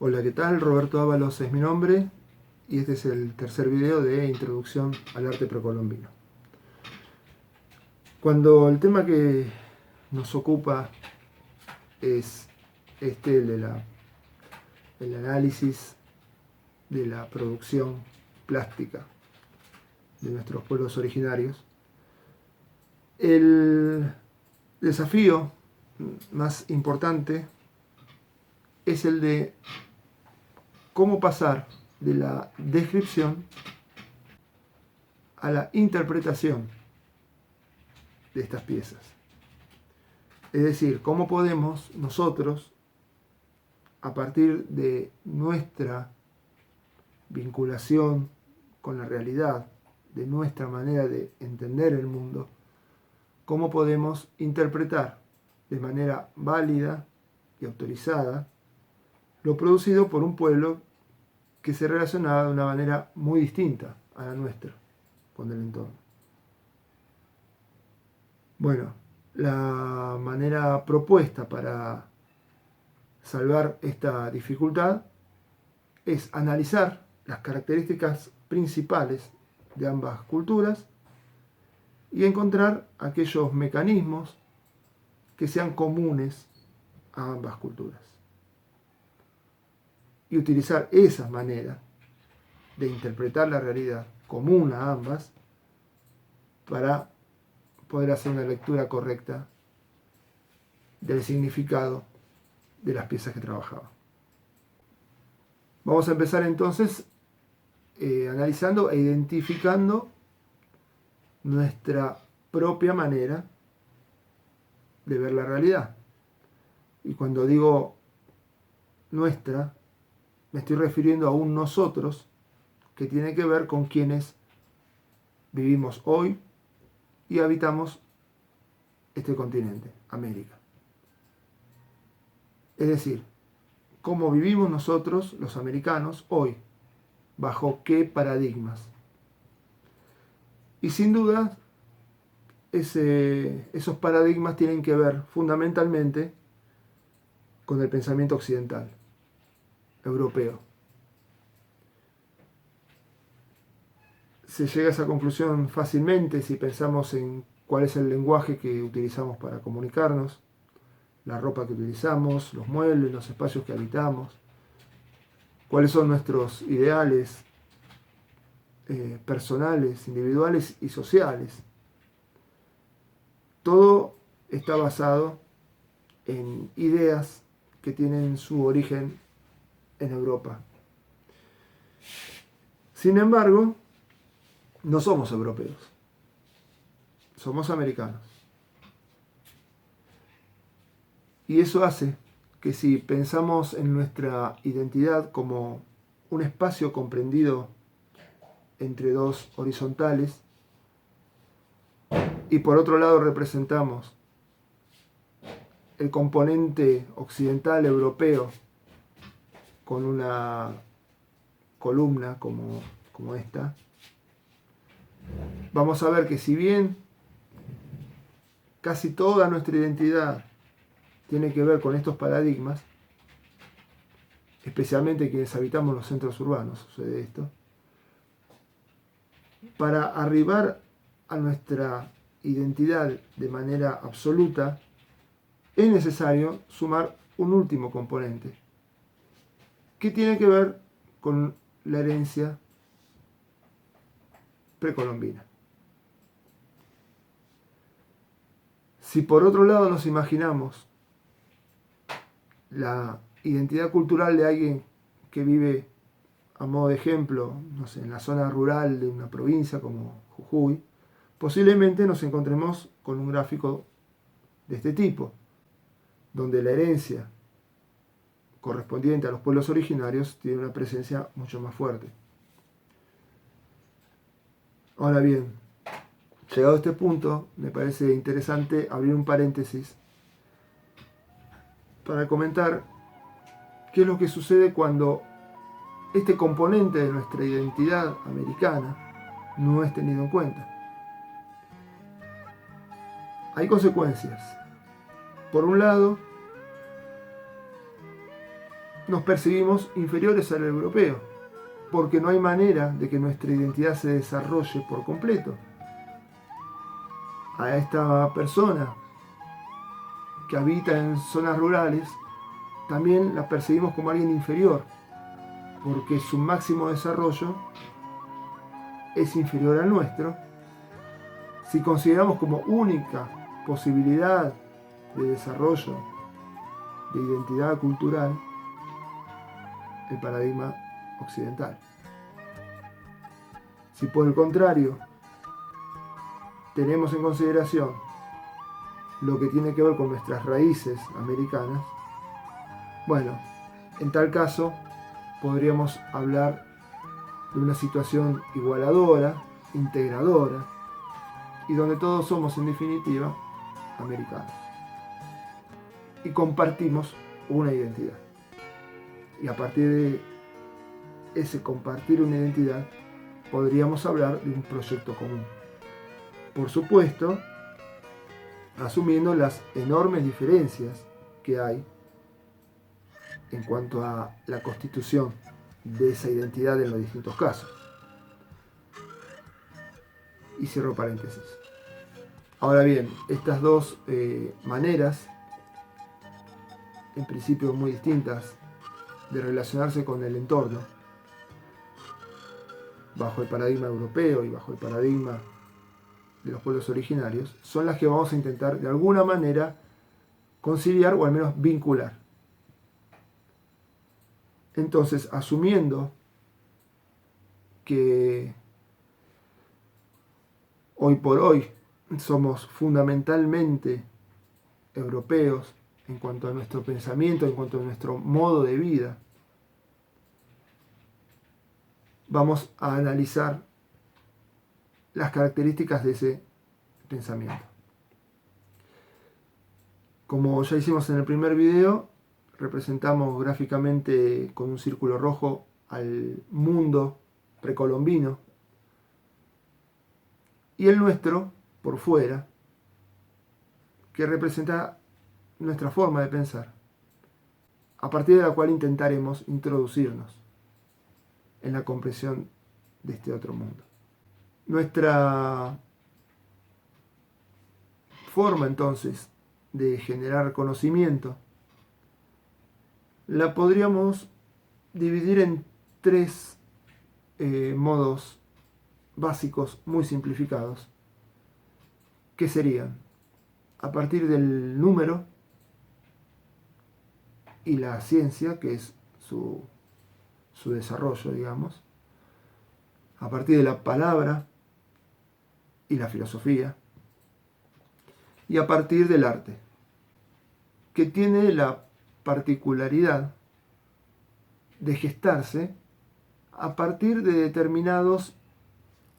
Hola, ¿qué tal? Roberto Ábalos es mi nombre y este es el tercer video de Introducción al arte precolombino. Cuando el tema que nos ocupa es el análisis de la producción plástica de nuestros pueblos originarios, el desafío más importante es el de cómo pasar de la descripción a la interpretación de estas piezas. Es decir, cómo podemos nosotros, a partir de nuestra vinculación con la realidad, de nuestra manera de entender el mundo, cómo podemos interpretar de manera válida y autorizada lo producido por un pueblo que se relacionaba de una manera muy distinta a la nuestra con el entorno. Bueno, la manera propuesta para salvar esta dificultad es analizar las características principales de ambas culturas y encontrar aquellos mecanismos que sean comunes a ambas culturas. Y utilizar esa manera de interpretar la realidad común a ambas para poder hacer una lectura correcta del significado de las piezas que trabajaba. Vamos a empezar entonces analizando e identificando nuestra propia manera de ver la realidad. Y cuando digo nuestra, me estoy refiriendo a un nosotros que tiene que ver con quienes vivimos hoy y habitamos este continente, América. Es decir, cómo vivimos nosotros, los americanos, hoy, bajo qué paradigmas. Y sin duda, esos paradigmas tienen que ver fundamentalmente con el pensamiento occidental, europeo. Se llega a esa conclusión fácilmente si pensamos en cuál es el lenguaje que utilizamos para comunicarnos, la ropa que utilizamos, los muebles, los espacios que habitamos, cuáles son nuestros ideales personales, individuales y sociales. Todo está basado en ideas que tienen su origen en Europa. Sin embargo, no somos europeos, somos americanos. Y eso hace que si pensamos en nuestra identidad como un espacio comprendido entre dos horizontales, y por otro lado representamos el componente occidental europeo con una columna como esta, vamos a ver que si bien casi toda nuestra identidad tiene que ver con estos paradigmas, especialmente quienes habitamos los centros urbanos, sucede esto, para arribar a nuestra identidad de manera absoluta, es necesario sumar un último componente, que tiene que ver con la herencia precolombina. Si por otro lado nos imaginamos la identidad cultural de alguien que vive a modo de ejemplo, no sé, en la zona rural de una provincia como Jujuy, posiblemente nos encontremos con un gráfico de este tipo, donde la herencia correspondiente a los pueblos originarios tiene una presencia mucho más fuerte. Ahora bien, llegado a este punto, me parece interesante abrir un paréntesis para comentar qué es lo que sucede cuando este componente de nuestra identidad americana no es tenido en cuenta. Hay consecuencias. Por un lado, nos percibimos inferiores al europeo, porque no hay manera de que nuestra identidad se desarrolle por completo. A esta persona que habita en zonas rurales, también la percibimos como alguien inferior, porque su máximo desarrollo es inferior al nuestro. Si consideramos como única posibilidad de desarrollo de identidad cultural el paradigma occidental. Si por el contrario tenemos en consideración lo que tiene que ver con nuestras raíces americanas, bueno, en tal caso podríamos hablar de una situación igualadora, integradora, y donde todos somos en definitiva americanos y compartimos una identidad. Y a partir de ese compartir una identidad podríamos hablar de un proyecto común. Por supuesto, asumiendo las enormes diferencias que hay en cuanto a la constitución de esa identidad en los distintos casos. Y cierro paréntesis. Ahora bien, estas dos maneras, en principio muy distintas, de relacionarse con el entorno, bajo el paradigma europeo y bajo el paradigma de los pueblos originarios, son las que vamos a intentar de alguna manera conciliar o al menos vincular. Entonces, asumiendo que hoy por hoy somos fundamentalmente europeos en cuanto a nuestro pensamiento, en cuanto a nuestro modo de vida, vamos a analizar las características de ese pensamiento. Como ya hicimos en el primer video, representamos gráficamente con un círculo rojo al mundo precolombino y el nuestro por fuera, que representa nuestra forma de pensar, a partir de la cual intentaremos introducirnos en la comprensión de este otro mundo. Nuestra forma entonces de generar conocimiento la podríamos dividir en tres modos básicos muy simplificados, que serían a partir del número y la ciencia, que es su desarrollo, digamos, a partir de la palabra y la filosofía, y a partir del arte, que tiene la particularidad de gestarse a partir de determinados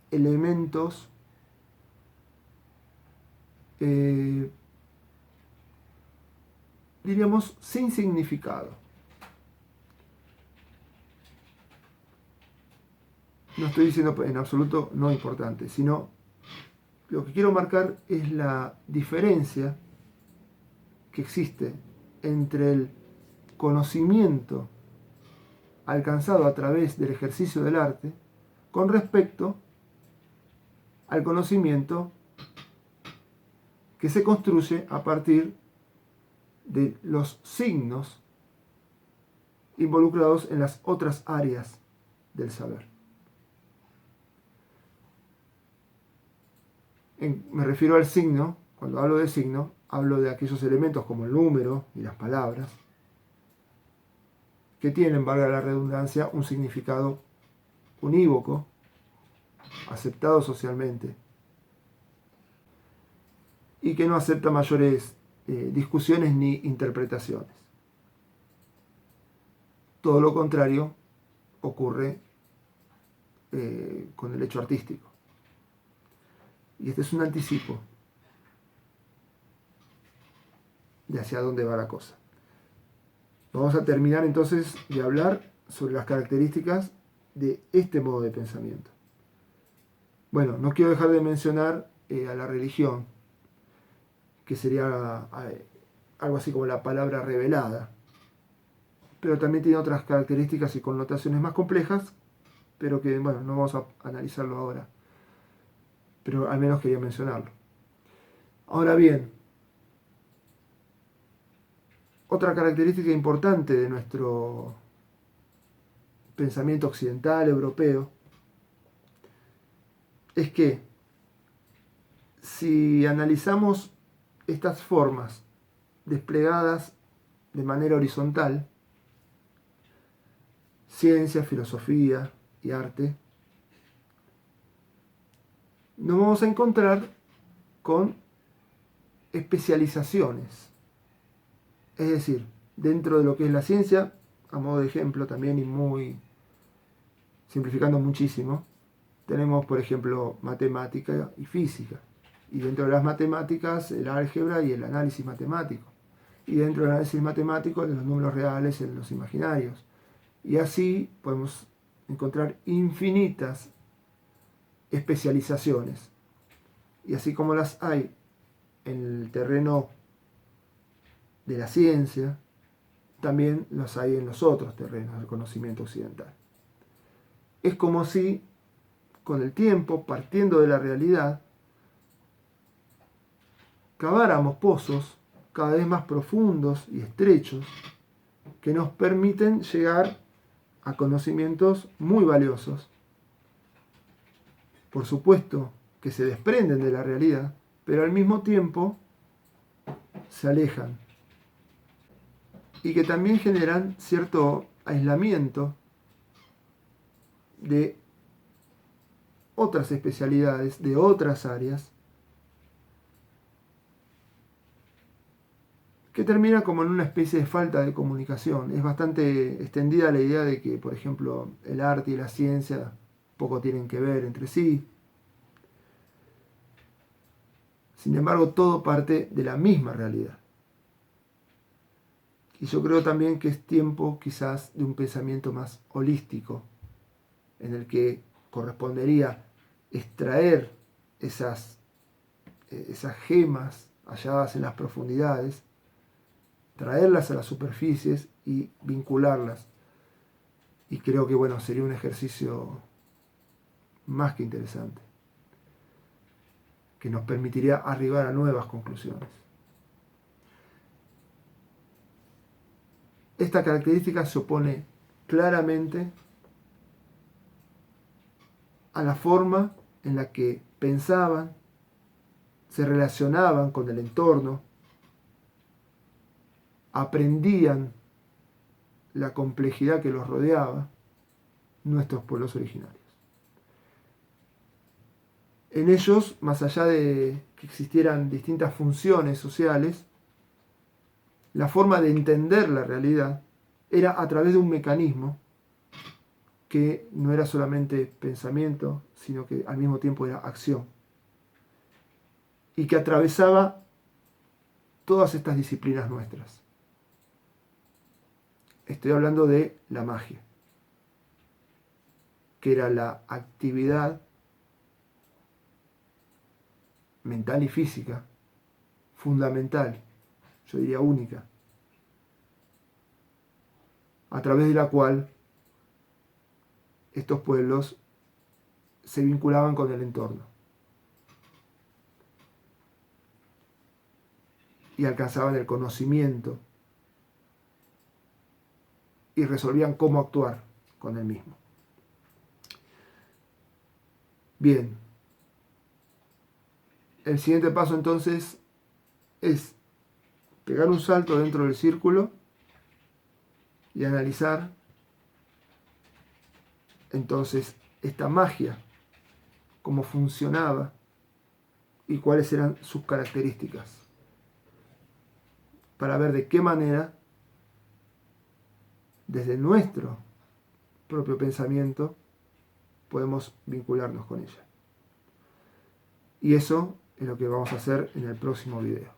elementos diríamos sin significado. No estoy diciendo en absoluto no importante, sino lo que quiero marcar es la diferencia que existe entre el conocimiento alcanzado a través del ejercicio del arte con respecto al conocimiento que se construye a partir de los signos involucrados en las otras áreas del saber. Me refiero al signo, cuando hablo de signo, hablo de aquellos elementos como el número y las palabras, que tienen, valga la redundancia, un significado unívoco, aceptado socialmente, y que no acepta mayores discusiones ni interpretaciones. Todo lo contrario ocurre con el hecho artístico. Y este es un anticipo de hacia dónde va la cosa. Vamos a terminar entonces de hablar sobre las características de este modo de pensamiento. Bueno, no quiero dejar de mencionar a la religión, que sería algo así como la palabra revelada, pero también tiene otras características y connotaciones más complejas, pero que, bueno, no vamos a analizarlo ahora, pero al menos quería mencionarlo. Ahora bien, otra característica importante de nuestro pensamiento occidental, europeo, es que si analizamos estas formas desplegadas de manera horizontal, ciencia, filosofía y arte, nos vamos a encontrar con especializaciones. Es decir, dentro de lo que es la ciencia, a modo de ejemplo también y muy simplificando muchísimo, tenemos por ejemplo matemática y física. Y dentro de las matemáticas el álgebra y el análisis matemático. Y dentro del análisis matemático de los números reales y los imaginarios. Y así podemos encontrar infinitas especializaciones. Y así como las hay en el terreno de la ciencia, también las hay en los otros terrenos del conocimiento occidental. Es como si, con el tiempo, partiendo de la realidad, caváramos pozos cada vez más profundos y estrechos que nos permiten llegar a conocimientos muy valiosos. Por supuesto que se desprenden de la realidad, pero al mismo tiempo se alejan y que también generan cierto aislamiento de otras especialidades, de otras áreas, que termina como en una especie de falta de comunicación. Es bastante extendida la idea de que, por ejemplo, el arte y la ciencia poco tienen que ver entre sí. Sin embargo, todo parte de la misma realidad. Y yo creo también que es tiempo quizás de un pensamiento más holístico, en el que correspondería extraer esas gemas halladas en las profundidades, traerlas a las superficies y vincularlas. Y creo que bueno, sería un ejercicio más que interesante, que nos permitiría arribar a nuevas conclusiones. Esta característica se opone claramente a la forma en la que pensaban, se relacionaban con el entorno, aprendían la complejidad que los rodeaba, nuestros pueblos originarios. En ellos, más allá de que existieran distintas funciones sociales, la forma de entender la realidad era a través de un mecanismo que no era solamente pensamiento, sino que al mismo tiempo era acción, y que atravesaba todas estas disciplinas nuestras. Estoy hablando de la magia, que era la actividad mental y física fundamental, yo diría única, a través de la cual estos pueblos se vinculaban con el entorno y alcanzaban el conocimiento y resolvían cómo actuar con el mismo. Bien, el siguiente paso entonces es pegar un salto dentro del círculo y analizar entonces esta magia, cómo funcionaba y cuáles eran sus características, para ver de qué manera, desde nuestro propio pensamiento, podemos vincularnos con ella. Y eso es lo que vamos a hacer en el próximo video.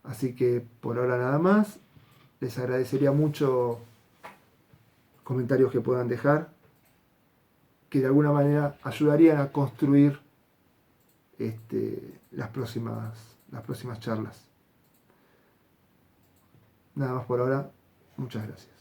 Así que por ahora nada más. Les agradecería mucho comentarios que puedan dejar, que de alguna manera ayudarían a construir las próximas charlas. Nada más por ahora. Muchas gracias.